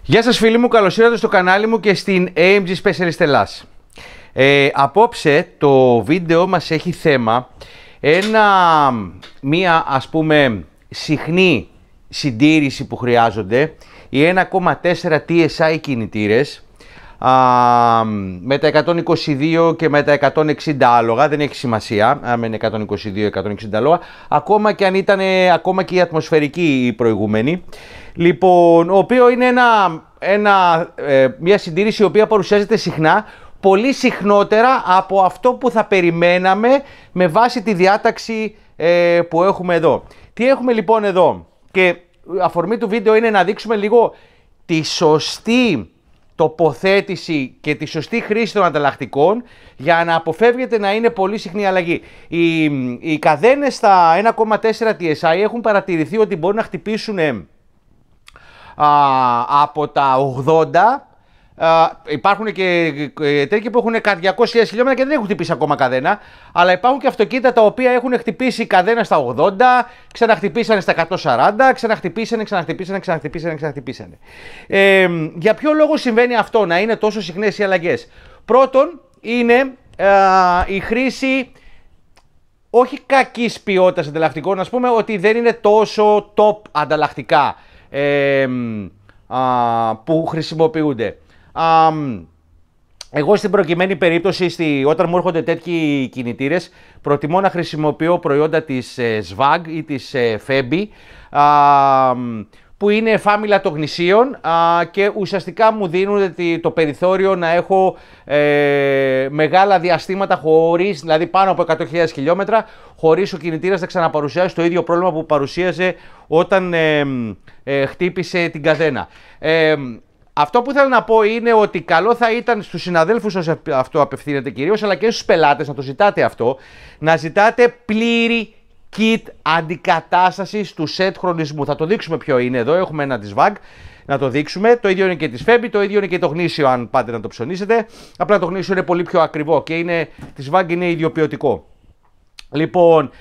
Γεια σας φίλοι μου, καλώς ήρθατε στο κανάλι μου και στην AMG Specialist Ελλάς. Απόψε το βίντεο μας έχει θέμα μία ας πούμε συχνή συντήρηση που χρειάζονται οι 1,4 TSI κινητήρες με τα 122 και με τα 160 άλογα, δεν έχει σημασία αν είναι 122-160 άλογα, ακόμα και αν ήταν ακόμα και η ατμοσφαιρική η προηγούμενη. Λοιπόν, ο οποίο είναι μια συντήρηση η οποία παρουσιάζεται συχνά, πολύ συχνότερα από αυτό που θα περιμέναμε με βάση τη διάταξη που έχουμε εδώ. Τι έχουμε λοιπόν εδώ, και αφορμή του βίντεο είναι να δείξουμε λίγο τη σωστή τοποθέτηση και τη σωστή χρήση των ανταλλακτικών για να αποφεύγεται να είναι πολύ συχνή αλλαγή. Οι καδένες στα 1,4 TSI έχουν παρατηρηθεί ότι μπορούν να χτυπήσουν από τα 80. Υπάρχουν και τέτοιοι που έχουν 200.000 χιλιόμετρα και δεν έχουν χτυπήσει ακόμα καδένα, αλλά υπάρχουν και αυτοκίνητα τα οποία έχουν χτυπήσει καδένα στα 80, ξαναχτυπήσανε στα 140, ξαναχτυπήσανε. Για ποιο λόγο συμβαίνει αυτό να είναι τόσο συχνές οι αλλαγές? Πρώτον, είναι η χρήση όχι κακής ποιότητας ανταλλακτικών, να πούμε ότι δεν είναι τόσο top ανταλλακτικά που χρησιμοποιούνται. Εγώ στην προκειμένη περίπτωση, όταν μου έρχονται τέτοιοι κινητήρες, προτιμώ να χρησιμοποιώ προϊόντα της SWAG ή της FEBI, που είναι εφάμιλα των γνησίων και ουσιαστικά μου δίνουν το περιθώριο να έχω μεγάλα διαστήματα χωρίς, δηλαδή πάνω από 100.000 χιλιόμετρα, χωρίς ο κινητήρας να ξαναπαρουσιάσει το ίδιο πρόβλημα που παρουσίαζε όταν χτύπησε την καδένα. Αυτό που θέλω να πω είναι ότι καλό θα ήταν στους συναδέλφους όσο αυτό απευθύνεται κυρίως, αλλά και στους πελάτες να το ζητάτε αυτό, να ζητάτε πλήρη kit αντικατάστασης του set χρονισμού. Θα το δείξουμε ποιο είναι εδώ, έχουμε ένα της VAG, να το δείξουμε. Το ίδιο είναι και της FEBI, το ίδιο είναι και το γνήσιο αν πάτε να το ψωνίσετε. Απλά το γνήσιο είναι πολύ πιο ακριβό και της VAG είναι ιδιοποιητικό. Λοιπόν,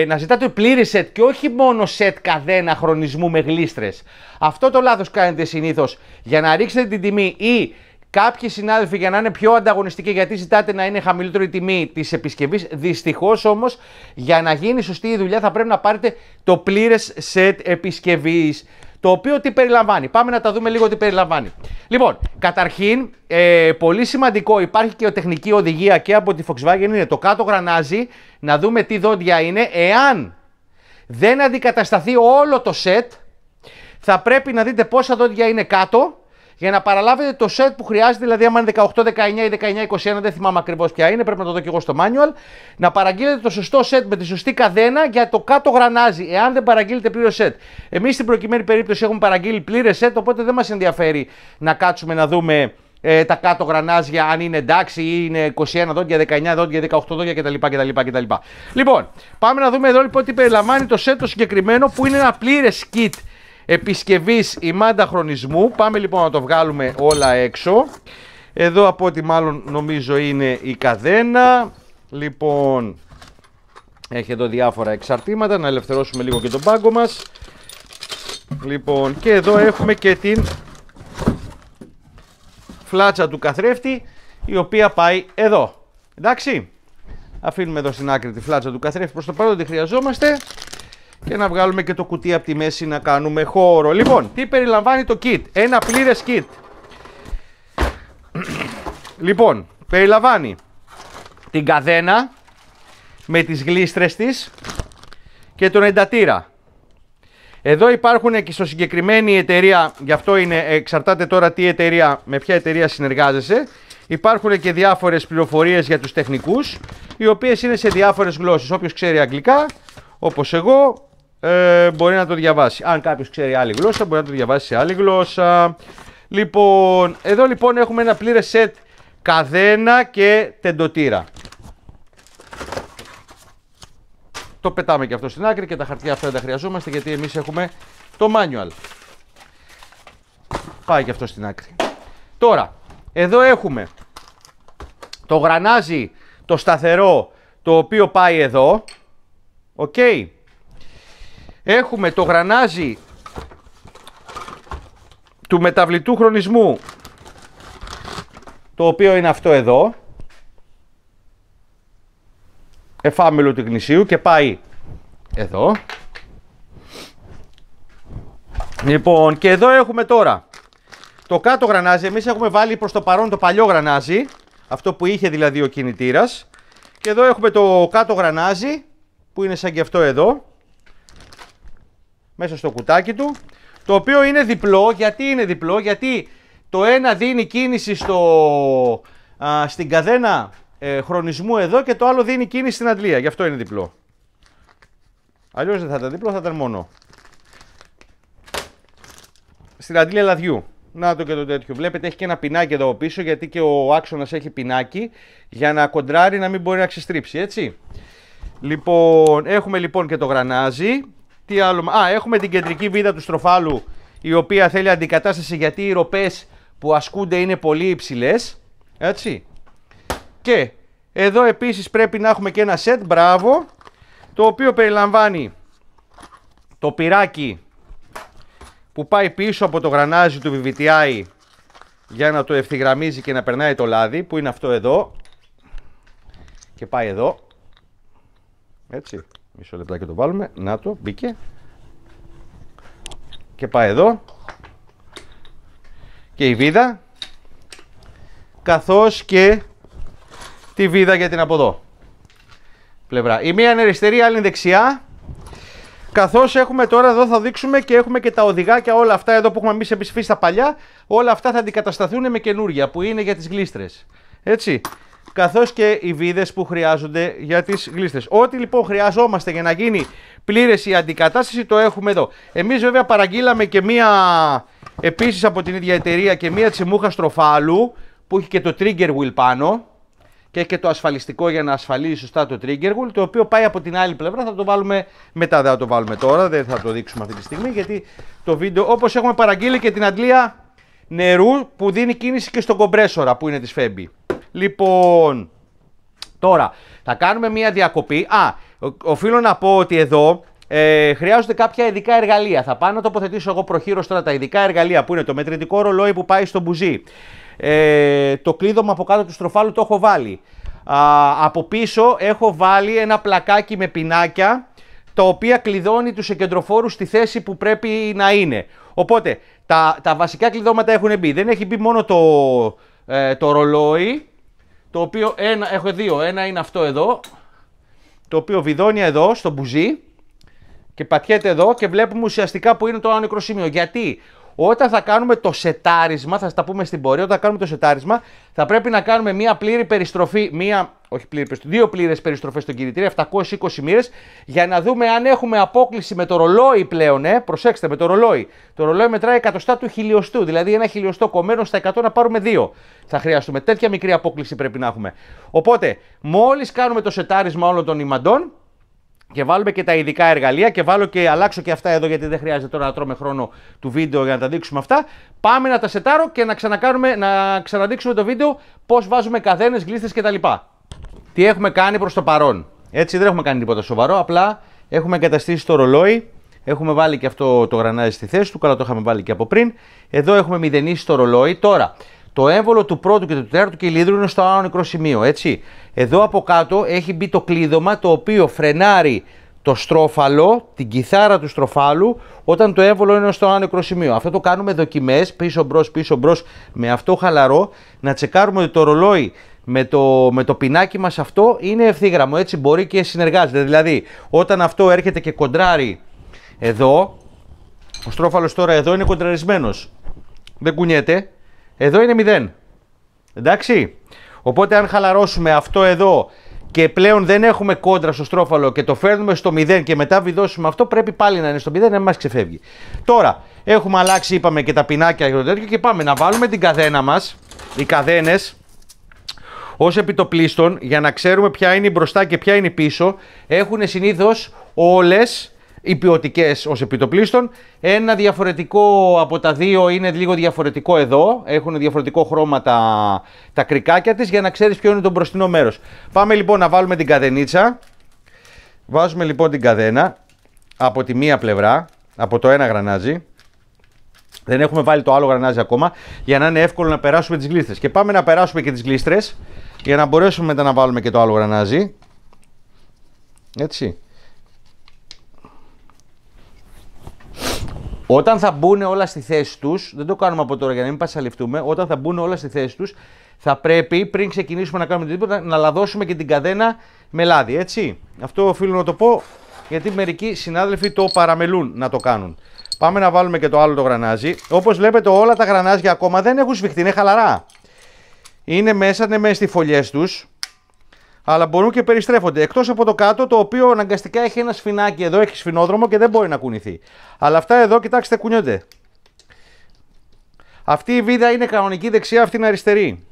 να ζητάτε πλήρη set και όχι μόνο set καδένα χρονισμού με γλίστρες. Αυτό το λάθος κάνετε συνήθως για να ρίξετε την τιμή, ή κάποιοι συνάδελφοι για να είναι πιο ανταγωνιστικοί, γιατί ζητάτε να είναι χαμηλότερη τιμή της επισκευής. Δυστυχώς όμως, για να γίνει σωστή η δουλειά θα πρέπει να πάρετε το πλήρες set επισκευής. Το οποίο τι περιλαμβάνει? Πάμε να τα δούμε λίγο τι περιλαμβάνει. Λοιπόν, καταρχήν, πολύ σημαντικό, υπάρχει και τεχνική οδηγία και από τη Volkswagen, είναι το κάτω γρανάζι, να δούμε τι δόντια είναι. Εάν δεν αντικατασταθεί όλο το set, θα πρέπει να δείτε πόσα δόντια είναι κάτω, για να παραλάβετε το set που χρειάζεται, δηλαδή άμα είναι 18, 19 ή 19, 21, δεν θυμάμαι ακριβώς ποια είναι, πρέπει να το δω και εγώ στο manual, να παραγγείλετε το σωστό set με τη σωστή καδένα για το κάτω γρανάζι, εάν δεν παραγγείλετε πλήρες set. Εμείς στην προκειμένη περίπτωση έχουμε παραγγείλει πλήρες set, οπότε δεν μας ενδιαφέρει να κάτσουμε να δούμε τα κάτω γρανάζια αν είναι εντάξει ή είναι 21 δόντια, 19 δόντια, 18 δόντια κτλ. Λοιπόν, πάμε να δούμε εδώ λοιπόν τι περιλαμβάνει το set το συγκεκριμένο, που είναι ένα πλήρες kit επισκευής ημάντα χρονισμού. Πάμε λοιπόν να το βγάλουμε όλα έξω. Εδώ από ό,τι μάλλον νομίζω είναι η καδένα. Λοιπόν, έχει εδώ διάφορα εξαρτήματα. Να ελευθερώσουμε λίγο και τον πάγκο μας. Λοιπόν, και εδώ έχουμε και την φλάτσα του καθρέφτη, η οποία πάει εδώ. Εντάξει, αφήνουμε εδώ στην άκρη τη φλάτσα του καθρέφτη, προς το παρόν τη χρειαζόμαστε, και να βγάλουμε και το κουτί από τη μέση να κάνουμε χώρο. Λοιπόν, τι περιλαμβάνει το kit? Ένα πλήρες kit. Λοιπόν, περιλαμβάνει την καδένα με τις γλίστρες της και τον εντατήρα. Εδώ υπάρχουν και στο συγκεκριμένη εταιρεία, γι' αυτό εξαρτάται τώρα τι εταιρεία, με ποια εταιρεία συνεργάζεσαι. Υπάρχουν και διάφορες πληροφορίες για τους τεχνικούς, οι οποίες είναι σε διάφορες γλώσσες. Όποιος ξέρει αγγλικά, όπως εγώ, μπορεί να το διαβάσει. Αν κάποιος ξέρει άλλη γλώσσα, μπορεί να το διαβάσει σε άλλη γλώσσα. Λοιπόν, εδώ λοιπόν έχουμε ένα πλήρες set καδένα και τεντοτήρα. Το πετάμε και αυτό στην άκρη, και τα χαρτιά αυτά δεν τα χρειαζόμαστε, γιατί εμείς έχουμε το manual. Πάει και αυτό στην άκρη. Τώρα, εδώ έχουμε το γρανάζι, το σταθερό, το οποίο πάει εδώ. Οκ. Έχουμε το γρανάζι του μεταβλητού χρονισμού, το οποίο είναι αυτό εδώ, εφάμελο του γνησίου, και πάει εδώ. Λοιπόν, και εδώ έχουμε τώρα το κάτω γρανάζι. Εμείς έχουμε βάλει προς το παρόν το παλιό γρανάζι, αυτό που είχε δηλαδή ο κινητήρας, και εδώ έχουμε το κάτω γρανάζι που είναι σαν και αυτό εδώ, μέσα στο κουτάκι του, το οποίο είναι διπλό. Γιατί είναι διπλό? Γιατί το ένα δίνει κίνηση στην καδένα χρονισμού εδώ, και το άλλο δίνει κίνηση στην αντλία. Γι' αυτό είναι διπλό. Αλλιώς δεν θα ήταν διπλό, θα ήταν μόνο στην αντλία λαδιού. Να το και το τέτοιο. Βλέπετε, έχει και ένα πινάκι εδώ πίσω, γιατί και ο άξονας έχει πινάκι για να κοντράρει, να μην μπορεί να ξεστρίψει, έτσι. Λοιπόν, έχουμε λοιπόν και το γρανάζι. Τι άλλο? Έχουμε την κεντρική βίδα του στροφάλου, η οποία θέλει αντικατάσταση, γιατί οι ροπές που ασκούνται είναι πολύ υψηλές, έτσι. Και εδώ επίσης πρέπει να έχουμε και ένα set, μπράβο, το οποίο περιλαμβάνει το πυράκι που πάει πίσω από το γρανάζι του VVTi για να το ευθυγραμμίζει και να περνάει το λάδι, που είναι αυτό εδώ, και πάει εδώ, έτσι. Μισό λεπτάκι το βάλουμε, να το, μπήκε, και πάει εδώ, και η βίδα, καθώς και τη βίδα για την από εδώ πλευρά. Η μία είναι αριστερή, η άλλη είναι δεξιά. Καθώς έχουμε τώρα εδώ, θα δείξουμε, και έχουμε και τα οδηγάκια, όλα αυτά εδώ που έχουμε εμείς επισφίσει τα παλιά, όλα αυτά θα αντικατασταθούν με καινούρια που είναι για τις γλίστρες. Έτσι. Καθώς και οι βίδες που χρειάζονται για τις γλίστρες. Ό,τι λοιπόν χρειαζόμαστε για να γίνει πλήρες η αντικατάσταση το έχουμε εδώ. Εμείς βέβαια παραγγείλαμε και μία επίσης από την ίδια εταιρεία, και μία τσιμούχα στροφάλου που έχει και το trigger wheel πάνω και έχει και το ασφαλιστικό για να ασφαλίζει σωστά το trigger wheel, το οποίο πάει από την άλλη πλευρά. Θα το βάλουμε μετά, δεν θα το βάλουμε τώρα, δεν θα το δείξουμε αυτή τη στιγμή, γιατί το βίντεο, όπως έχουμε παραγγείλει και την αντλία νερού που δίνει κίνηση και στον κομπρέσορα που είναι της Febi. Λοιπόν, τώρα θα κάνουμε μία διακοπή. Οφείλω να πω ότι εδώ χρειάζονται κάποια ειδικά εργαλεία. Θα πάω να τοποθετήσω εγώ προχείρως τώρα τα ειδικά εργαλεία, που είναι το μετρητικό ρολόι που πάει στο μπουζί. Το κλείδωμα από κάτω του στροφάλου το έχω βάλει. Από πίσω έχω βάλει ένα πλακάκι με πινάκια, τα οποία κλειδώνει τους εκεντροφόρους στη θέση που πρέπει να είναι. Οπότε τα βασικά κλειδώματα έχουν μπει. Δεν έχει μπει μόνο το ρολόι, το οποίο έχω δύο. Ένα είναι αυτό εδώ, το οποίο βιδώνει εδώ στο μπουζί και πατιέται εδώ, και βλέπουμε ουσιαστικά που είναι το άνω σημείο. Γιατί όταν θα κάνουμε το σετάρισμα, θα τα πούμε στην πορεία, όταν θα κάνουμε το σετάρισμα, θα πρέπει να κάνουμε μία πλήρη περιστροφή, δύο πλήρες περιστροφές στον κινητήρα, 720 μοίρες, για να δούμε αν έχουμε απόκλιση με το ρολόι πλέον. Προσέξτε, με το ρολόι. Το ρολόι μετράει εκατοστά του χιλιοστού, δηλαδή ένα χιλιοστό κομμένο στα 100 να πάρουμε 2. Θα χρειαστούμε τέτοια μικρή απόκλιση, πρέπει να έχουμε. Οπότε, μόλις κάνουμε το σετάρισμα όλων των ημαντών, και βάλουμε και τα ειδικά εργαλεία, και αλλάξω και αυτά εδώ, γιατί δεν χρειάζεται τώρα να τρώμε χρόνο του βίντεο για να τα δείξουμε αυτά. Πάμε να τα σετάρω και να ξαναδείξουμε το βίντεο πώς βάζουμε καδένες, γλίστρες κτλ. Τι έχουμε κάνει προς το παρόν? Έτσι, δεν έχουμε κάνει τίποτα σοβαρό, απλά έχουμε εγκαταστήσει το ρολόι, έχουμε βάλει και αυτό το γρανάζι στη θέση του, καλά το είχαμε βάλει και από πριν. Εδώ έχουμε μηδενίσει το ρολόι. Τώρα, το έμβολο του πρώτου και του τέταρτου κυλίδρου είναι στο άνω νεκρό σημείο, έτσι. Εδώ από κάτω έχει μπει το κλείδωμα, το οποίο φρενάρει το στρόφαλο, την κιθάρα του στροφάλου, όταν το έμβολο είναι στο άνω νεκρό σημείο. Αυτό το κάνουμε δοκιμές, πίσω μπρος, με αυτό χαλαρό, να τσεκάρουμε ότι το ρολόι με το πινάκι μας αυτό είναι ευθύγραμμο, έτσι, μπορεί και συνεργάζεται. Δηλαδή, όταν αυτό έρχεται και κοντράρει εδώ, ο στρόφαλος τώρα εδώ είναι κοντραρισμένος, δεν κουνιέται. Εδώ είναι 0. Εντάξει. Οπότε αν χαλαρώσουμε αυτό εδώ και πλέον δεν έχουμε κόντρα στο στρόφαλο και το φέρνουμε στο 0 και μετά βιδώσουμε αυτό, πρέπει πάλι να είναι στο 0, να μην μας ξεφεύγει. Τώρα έχουμε αλλάξει, είπαμε, και τα πινάκια και το τέτοιο, και πάμε να βάλουμε την καδένα μας. Οι καδένες ως επιτοπλίστων, για να ξέρουμε ποια είναι η μπροστά και ποια είναι η πίσω, έχουν συνήθως όλες οι ποιοτικές ως επιτοπλίστων. Ένα διαφορετικό από τα δύο είναι λίγο διαφορετικό εδώ. Έχουν διαφορετικό χρώμα τα κρικάκια της για να ξέρεις ποιο είναι το μπροστινό μέρος. Πάμε λοιπόν να βάλουμε την καδενίτσα. Βάζουμε λοιπόν την καδένα από τη μία πλευρά, από το ένα γρανάζι. Δεν έχουμε βάλει το άλλο γρανάζι ακόμα για να είναι εύκολο να περάσουμε τις γλίστρες. Και πάμε να περάσουμε και τις γλίστρες για να μπορέσουμε μετά να βάλουμε και το άλλο γρανάζι. Έτσι. Όταν θα μπουν όλα στη θέση τους, δεν το κάνουμε από τώρα για να μην πασαλιφτούμε, όταν θα μπουν όλα στη θέση τους, θα πρέπει πριν ξεκινήσουμε να κάνουμε τίποτα να λαδώσουμε και την καδένα με λάδι, έτσι. Αυτό οφείλω να το πω γιατί μερικοί συνάδελφοι το παραμελούν να το κάνουν. Πάμε να βάλουμε και το άλλο το γρανάζι. Όπως βλέπετε όλα τα γρανάζια ακόμα δεν έχουν σφιχτεί, είναι χαλαρά. Είναι μέσα, είναι μέσα στις φωλιές τους, αλλά μπορούν και περιστρέφονται. Εκτός από το κάτω, το οποίο αναγκαστικά έχει ένα σφινάκι εδώ, έχει σφινόδρομο και δεν μπορεί να κουνηθεί. Αλλά αυτά εδώ, κοιτάξτε, κουνιόνται. Αυτή η βίδα είναι κανονική δεξιά, αυτή είναι αριστερή.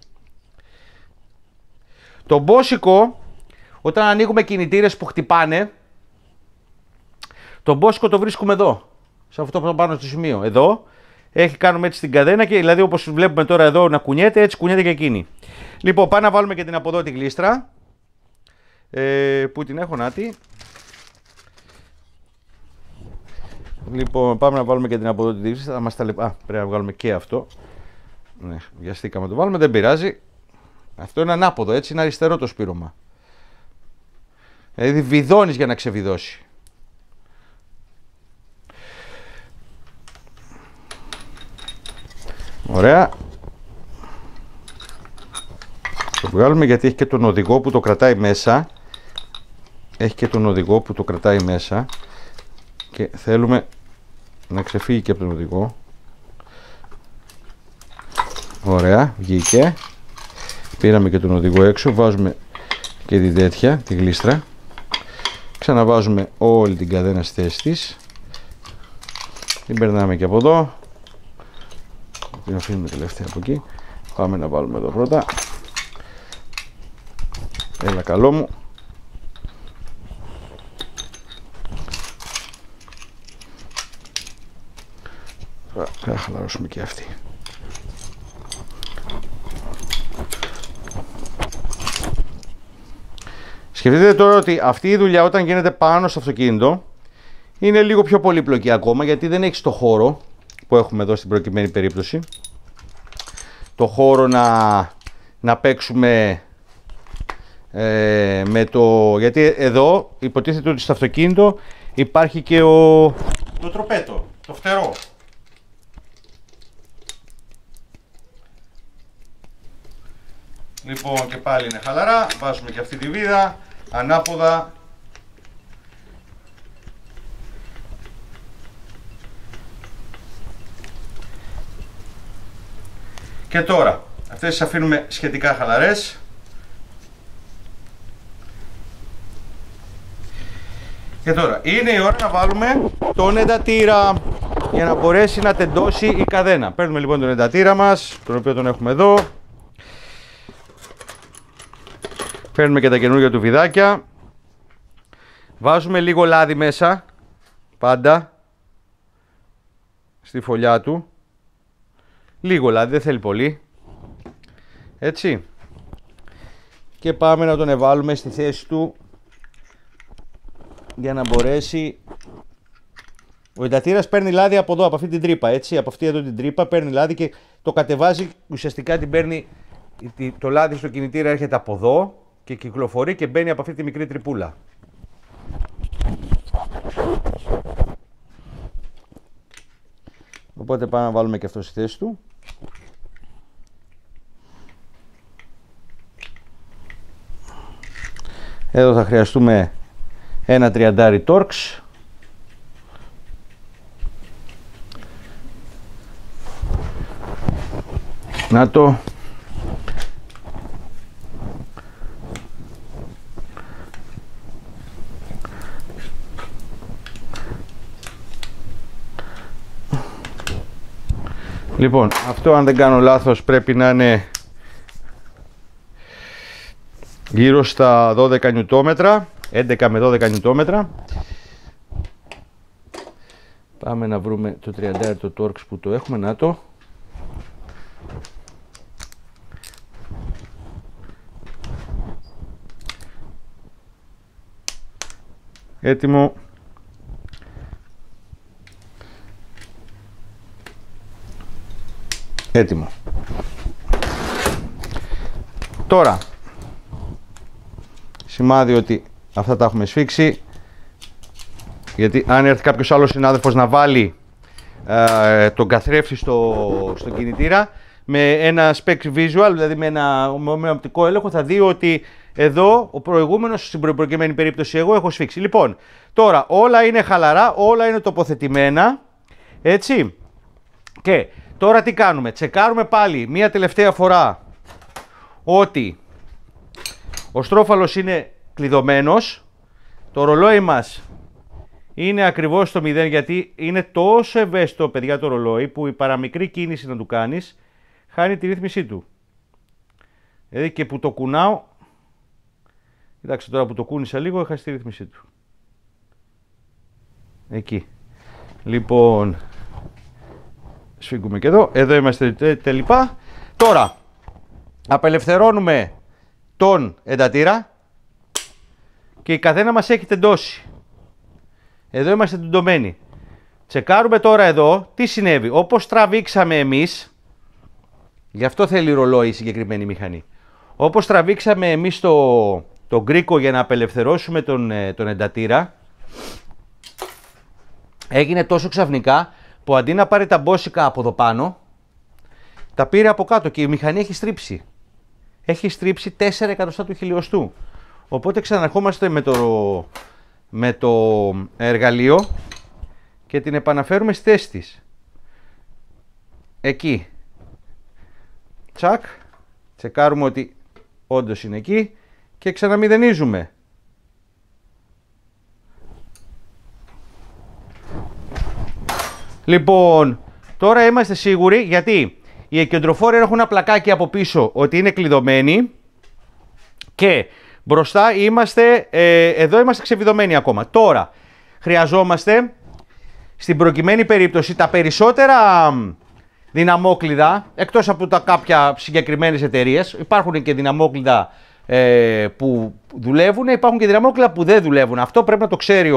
Το μπόσικο, όταν ανοίγουμε κινητήρες που χτυπάνε, το μπόσικο το βρίσκουμε εδώ. Σε αυτό που πάνω στο σημείο. Εδώ κάνουμε έτσι την καδένα και δηλαδή όπως βλέπουμε τώρα εδώ να κουνιέται, έτσι κουνιέται και εκείνη. Λοιπόν, πάμε να βάλουμε και την από εδώ τη γλίστρα. Πού την έχω, νάτι. Λοιπόν, πάμε να βάλουμε και την από εδώ τη γλίστρα. Πρέπει να βγάλουμε και αυτό. Ναι, βιαστήκαμε να το βάλουμε, δεν πειράζει. Αυτό είναι ανάποδο, έτσι είναι αριστερό το σπήρωμα. Δηλαδή βιδώνεις για να ξεβιδώσει. Ωραία. Το βγάλουμε γιατί έχει και τον οδηγό που το κρατάει μέσα. Έχει και τον οδηγό που το κρατάει μέσα. Και θέλουμε να ξεφύγει και από τον οδηγό. Ωραία, βγήκε. Πήραμε και τον οδηγό έξω. Βάζουμε και την τέτοια, τη γλίστρα. Ξαναβάζουμε όλη την καδένα στη θέση της. Την περνάμε και από εδώ. Την αφήνουμε τελευταία από εκεί. Πάμε να βάλουμε εδώ πρώτα. Έλα καλό μου. Θα χαλαρώσουμε και αυτή. Σκεφτείτε τώρα ότι αυτή η δουλειά όταν γίνεται πάνω στο αυτοκίνητο είναι λίγο πιο πολύπλοκη ακόμα γιατί δεν έχεις το χώρο που έχουμε εδώ στην προκειμένη περίπτωση. Το χώρο να παίξουμε με το... Γιατί εδώ υποτίθεται ότι στο αυτοκίνητο υπάρχει και το τροπέτο, το φτερό. Λοιπόν και πάλι είναι χαλαρά, βάζουμε και αυτή τη βίδα, ανάποδα. Και τώρα, αυτές τις αφήνουμε σχετικά χαλαρές. Και τώρα, είναι η ώρα να βάλουμε τον εντατήρα για να μπορέσει να τεντώσει η καδένα. Παίρνουμε λοιπόν τον εντατήρα μας, τον οποίο τον έχουμε εδώ. Παίρνουμε και τα καινούργια του βιδάκια. Βάζουμε λίγο λάδι μέσα, πάντα, στη φωλιά του. Λίγο λάδι, δεν θέλει πολύ. Έτσι. Και πάμε να τον εβάλουμε στη θέση του για να μπορέσει. Ο εντατήρας παίρνει λάδι από εδώ, από αυτή την τρύπα, έτσι, από αυτή εδώ την τρύπα παίρνει λάδι και το κατεβάζει, ουσιαστικά την παίρνει, το λάδι στο κινητήρα έρχεται από εδώ και κυκλοφορεί και μπαίνει από αυτή τη μικρή τρυπούλα. Οπότε πάμε να βάλουμε και αυτό στη θέση του. Εδώ θα χρειαστούμε ένα 30 Torx. Να το. Λοιπόν, αυτό αν δεν κάνω λάθος πρέπει να είναι γύρω στα 12 νιουτόμετρα, 11 με 12 νιουτόμετρα. Πάμε να βρούμε το 30 το Torx που το έχουμε, να το. Έτοιμο. Έτοιμο. Τώρα, σημάδι ότι αυτά τα έχουμε σφίξει, γιατί αν έρθει κάποιος άλλος συνάδελφος να βάλει τον καθρέφτη στον κινητήρα με ένα spec visual, δηλαδή με οπτικό έλεγχο, θα δει ότι εδώ ο προηγούμενος, στην προκειμένη περίπτωση εγώ, έχω σφίξει. Λοιπόν, τώρα όλα είναι χαλαρά, όλα είναι τοποθετημένα, έτσι, και τώρα τι κάνουμε? Τσεκάρουμε πάλι μία τελευταία φορά ότι ο στρόφαλος είναι κλειδωμένος, το ρολόι μας είναι ακριβώς στο 0, γιατί είναι τόσο ευαίσθητο, παιδιά, το ρολόι, που η παραμικρή κίνηση να του κάνεις χάνει τη ρύθμισή του. Δηλαδή και που το κουνάω, κοιτάξτε τώρα που το κούνησα λίγο, έχασε τη ρύθμισή του. Εκεί. Λοιπόν, σφίγγουμε και εδώ, εδώ είμαστε τελικά. Τώρα, απελευθερώνουμε τον εντατήρα και η καθένα μας έχει τεντώσει. Εδώ είμαστε τεντωμένοι. Τσεκάρουμε τώρα εδώ τι συνέβη. Όπως τραβήξαμε εμείς, γι' αυτό θέλει ρολόι η συγκεκριμένη μηχανή. Όπως τραβήξαμε εμείς τον γκρίκο για να απελευθερώσουμε τον εντατήρα, έγινε τόσο ξαφνικά που αντί να πάρει τα μπόσικα από εδώ πάνω, τα πήρε από κάτω και η μηχανή έχει στρίψει. Έχει στρίψει 4 εκατοστά του χιλιοστού. Οπότε ξαναρχόμαστε με το εργαλείο και την επαναφέρουμε στη θέση της. Εκεί. Τσακ. Τσεκάρουμε ότι όντως είναι εκεί και ξαναμηδενίζουμε. Λοιπόν, τώρα είμαστε σίγουροι, γιατί οι εκκεντροφόροι έχουν ένα πλακάκι από πίσω ότι είναι κλειδωμένοι και μπροστά είμαστε, εδώ είμαστε ξεβιδωμένοι ακόμα. Τώρα χρειαζόμαστε, στην προκειμένη περίπτωση, τα περισσότερα δυναμόκλειδα, εκτός από τα κάποια συγκεκριμένες εταιρείες, υπάρχουν και δυναμόκλειδα που δουλεύουν, υπάρχουν και δυναμόκλειδα που δεν δουλεύουν. Αυτό πρέπει να το ξέρει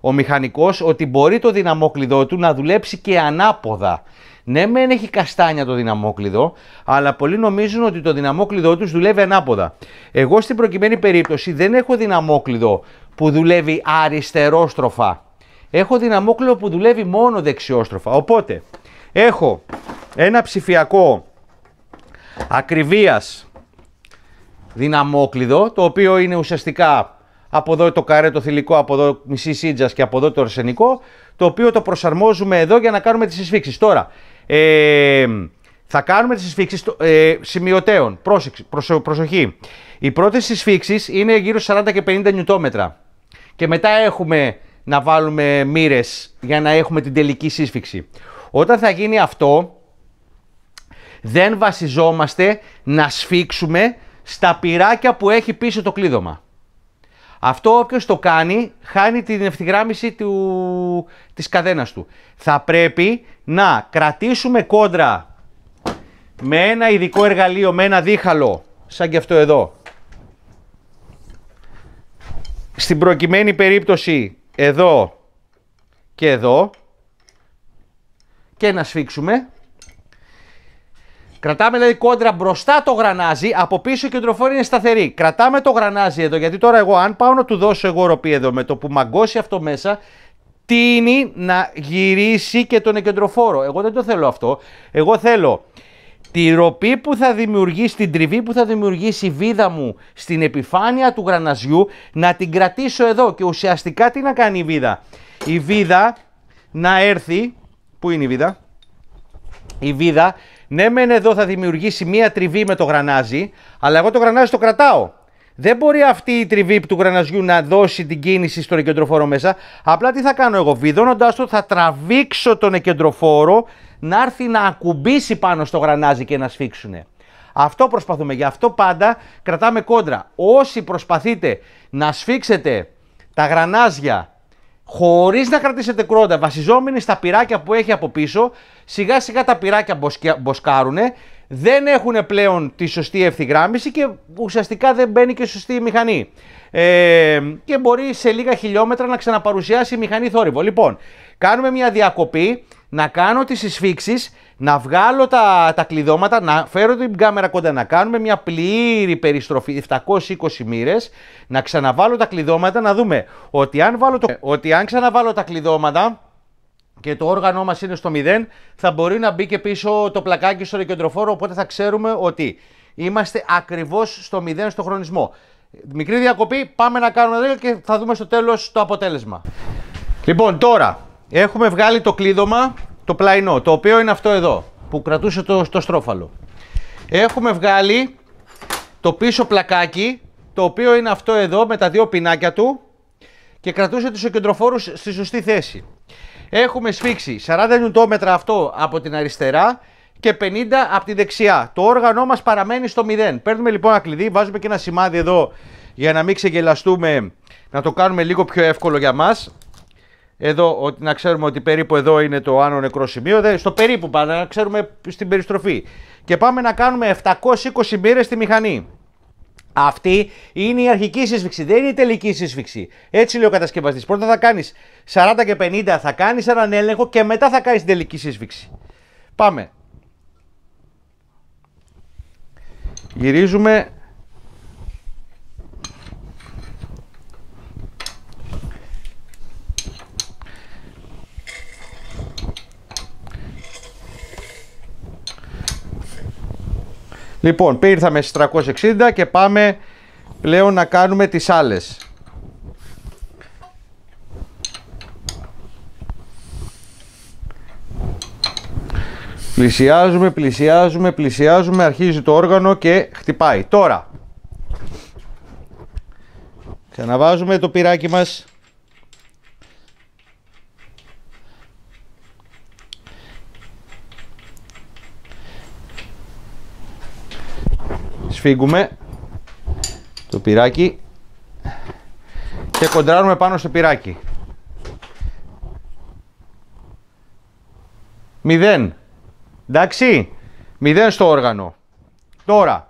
ο μηχανικός, ότι μπορεί το δυναμόκλειδό του να δουλέψει και ανάποδα. Ναι, μεν έχει καστάνια το δυναμόκλειδο, αλλά πολλοί νομίζουν ότι το δυναμόκλειδό τους δουλεύει ανάποδα. Εγώ στην προκειμένη περίπτωση δεν έχω δυναμόκλειδο που δουλεύει αριστερόστροφα. Έχω δυναμόκλειδο που δουλεύει μόνο δεξιόστροφα. Οπότε έχω ένα ψηφιακό ακριβίας δυναμόκλειδο, το οποίο είναι ουσιαστικά από εδώ το καρέ το θηλυκό, από εδώ μισή σίτζας και από εδώ το αρσενικό, το οποίο το προσαρμόζουμε εδώ για να κάνουμε τις συσφίξεις. Τώρα, θα κάνουμε τις συσφίξεις σημειωτέων. Προσοχή. Οι πρώτες συσφίξεις είναι γύρω 40 και 50 νιουτόμετρα. Και μετά έχουμε να βάλουμε μοίρες για να έχουμε την τελική σύσφιξη. Όταν θα γίνει αυτό, δεν βασιζόμαστε να σφίξουμε στα πυράκια που έχει πίσω το κλείδωμα. Αυτό όποιος το κάνει, χάνει την ευθυγράμμιση της καδένας του. Θα πρέπει να κρατήσουμε κόντρα με ένα ειδικό εργαλείο, με ένα δίχαλο, σαν και αυτό εδώ. Στην προκειμένη περίπτωση, εδώ και εδώ, και να σφίξουμε. Κρατάμε δηλαδή κόντρα μπροστά το γρανάζι, από πίσω η κεντροφόρη είναι σταθερή. Κρατάμε το γρανάζι εδώ, γιατί τώρα εγώ αν πάω να του δώσω εγώ ροπή εδώ, με το που μαγκώσει αυτό μέσα, τείνει να γυρίσει και τον εκεντροφόρο. Εγώ δεν το θέλω αυτό. Εγώ θέλω τη ροπή που θα δημιουργήσει, την τριβή που θα δημιουργήσει η βίδα μου στην επιφάνεια του γραναζιού, να την κρατήσω εδώ. Και ουσιαστικά τι να κάνει η βίδα? Η βίδα να έρθει. Πού είναι η βίδα? Η βίδα, ναι μεν εδώ θα δημιουργήσει μία τριβή με το γρανάζι, αλλά εγώ το γρανάζι το κρατάω. Δεν μπορεί αυτή η τριβή του γραναζιού να δώσει την κίνηση στον εκεντροφόρο μέσα. Απλά τι θα κάνω εγώ? Βιδώνοντας το θα τραβήξω τον εκεντροφόρο να έρθει να ακουμπήσει πάνω στο γρανάζι και να σφίξουνε. Αυτό προσπαθούμε. Γι' αυτό πάντα κρατάμε κόντρα. Όσοι προσπαθείτε να σφίξετε τα γρανάζια χωρίς να κρατήσετε κρόντα, βασιζόμενοι στα πυράκια που έχει από πίσω, σιγά σιγά τα πυράκια μποσκάρουνε, δεν έχουν πλέον τη σωστή ευθυγράμμιση και ουσιαστικά δεν μπαίνει και σωστή η μηχανή. Και μπορεί σε λίγα χιλιόμετρα να ξαναπαρουσιάσει η μηχανή θόρυβο. Λοιπόν, κάνουμε μια διακοπή, να κάνω τις εισφίξεις, να βγάλω τα κλειδώματα, να φέρω την κάμερα κοντά, να κάνουμε μια πλήρη περιστροφή 720 μοίρες, να ξαναβάλω τα κλειδώματα, να δούμε ότι αν ξαναβάλω τα κλειδώματα και το όργανο μας είναι στο 0, θα μπορεί να μπει και πίσω το πλακάκι στο κεντροφόρο, οπότε θα ξέρουμε ότι είμαστε ακριβώς στο 0 στο χρονισμό. Μικρή διακοπή, πάμε να κάνουμε εδώ και θα δούμε στο τέλος το αποτέλεσμα. Λοιπόν, τώρα έχουμε βγάλει το κλείδωμα, το πλαϊνό, το οποίο είναι αυτό εδώ, που κρατούσε το στρόφαλο. Έχουμε βγάλει το πίσω πλακάκι, το οποίο είναι αυτό εδώ με τα δύο πινάκια του και κρατούσε τους κεντροφόρους στη σωστή θέση. Έχουμε σφίξει 40 νιουτόμετρα αυτό από την αριστερά και 50 από τη δεξιά. Το όργανό μας παραμένει στο 0. Παίρνουμε λοιπόν ένα κλειδί, βάζουμε και ένα σημάδι εδώ για να μην ξεγελαστούμε, να το κάνουμε λίγο πιο εύκολο για μας. Εδώ, να ξέρουμε ότι περίπου εδώ είναι το άνω νεκρό σημείο, στο περίπου πάμε, να ξέρουμε στην περιστροφή. Και πάμε να κάνουμε 720 μοίρες στη μηχανή. Αυτή είναι η αρχική σύσφυξη, δεν είναι η τελική σύσφυξη. Έτσι λέει ο κατασκευαστής. Πρώτα θα κάνεις 40 και 50, θα κάνεις έναν έλεγχο και μετά θα κάνεις την τελική σύσφυξη. Πάμε. Γυρίζουμε. Λοιπόν, ήρθαμε στις 360 και πάμε πλέον να κάνουμε τις άλλες. Πλησιάζουμε, αρχίζει το όργανο και χτυπάει. Τώρα, ξαναβάζουμε το πυράκι μας. Σφίγγουμε το πυράκι και κοντράρουμε πάνω στο πυράκι. 0. Εντάξει, 0 στο όργανο. Τώρα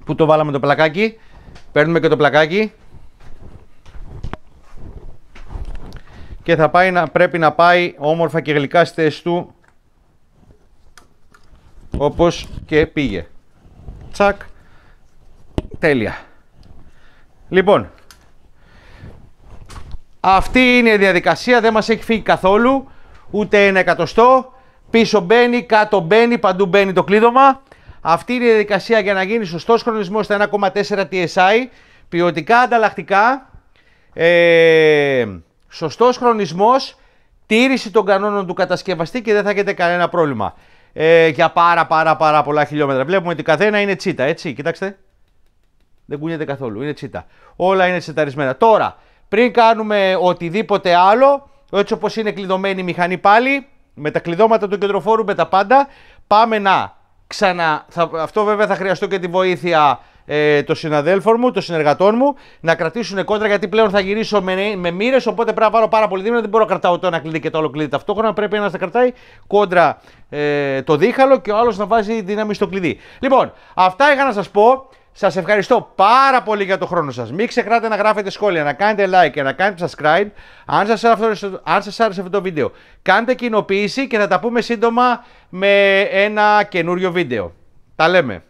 που το βάλαμε το πλακάκι, παίρνουμε και το πλακάκι και θα πρέπει να πάει όμορφα και γλυκά στη θέση του, όπως και πήγε. Τσακ. Τέλεια. Λοιπόν, αυτή είναι η διαδικασία, δεν μας έχει φύγει καθόλου ούτε ένα εκατοστό. Πίσω μπαίνει, κάτω μπαίνει, παντού μπαίνει το κλείδωμα. Αυτή είναι η διαδικασία για να γίνει σωστός χρονισμός στα 1,4 TSI. Ποιοτικά ανταλλακτικά, σωστός χρονισμός, τήρηση των κανόνων του κατασκευαστή και δεν θα έχετε κανένα πρόβλημα. Για πάρα πολλά χιλιόμετρα. Βλέπουμε ότι καθένα είναι τσίτα, έτσι, κοιτάξτε. Δεν κουνιέται καθόλου, είναι τσίτα. Όλα είναι τσιταρισμένα. Τώρα, πριν κάνουμε οτιδήποτε άλλο, έτσι όπως είναι κλειδωμένη η μηχανή πάλι, με τα κλειδώματα του κεντροφόρου, με τα πάντα, πάμε να αυτό βέβαια θα χρειαστώ και τη βοήθεια των συναδέλφων μου, των συνεργατών μου, να κρατήσουν κόντρα, γιατί πλέον θα γυρίσω με μοίρες, οπότε πρέπει να πάρω πάρα πολύ δύναμη. Δεν μπορώ να κρατάω το ένα κλειδί και το άλλο κλειδί ταυτόχρονα. Πρέπει ένας να κρατάει κόντρα το δίχαλο και ο άλλος να βάζει δύναμη στο κλειδί. Λοιπόν, αυτά είχα να σας πω. Σας ευχαριστώ πάρα πολύ για τον χρόνο σας. Μην ξεχνάτε να γράφετε σχόλια, να κάνετε like και να κάνετε subscribe. Αν σας άρεσε αυτό το βίντεο, κάντε κοινοποίηση και θα τα πούμε σύντομα με ένα καινούριο βίντεο. Τα λέμε.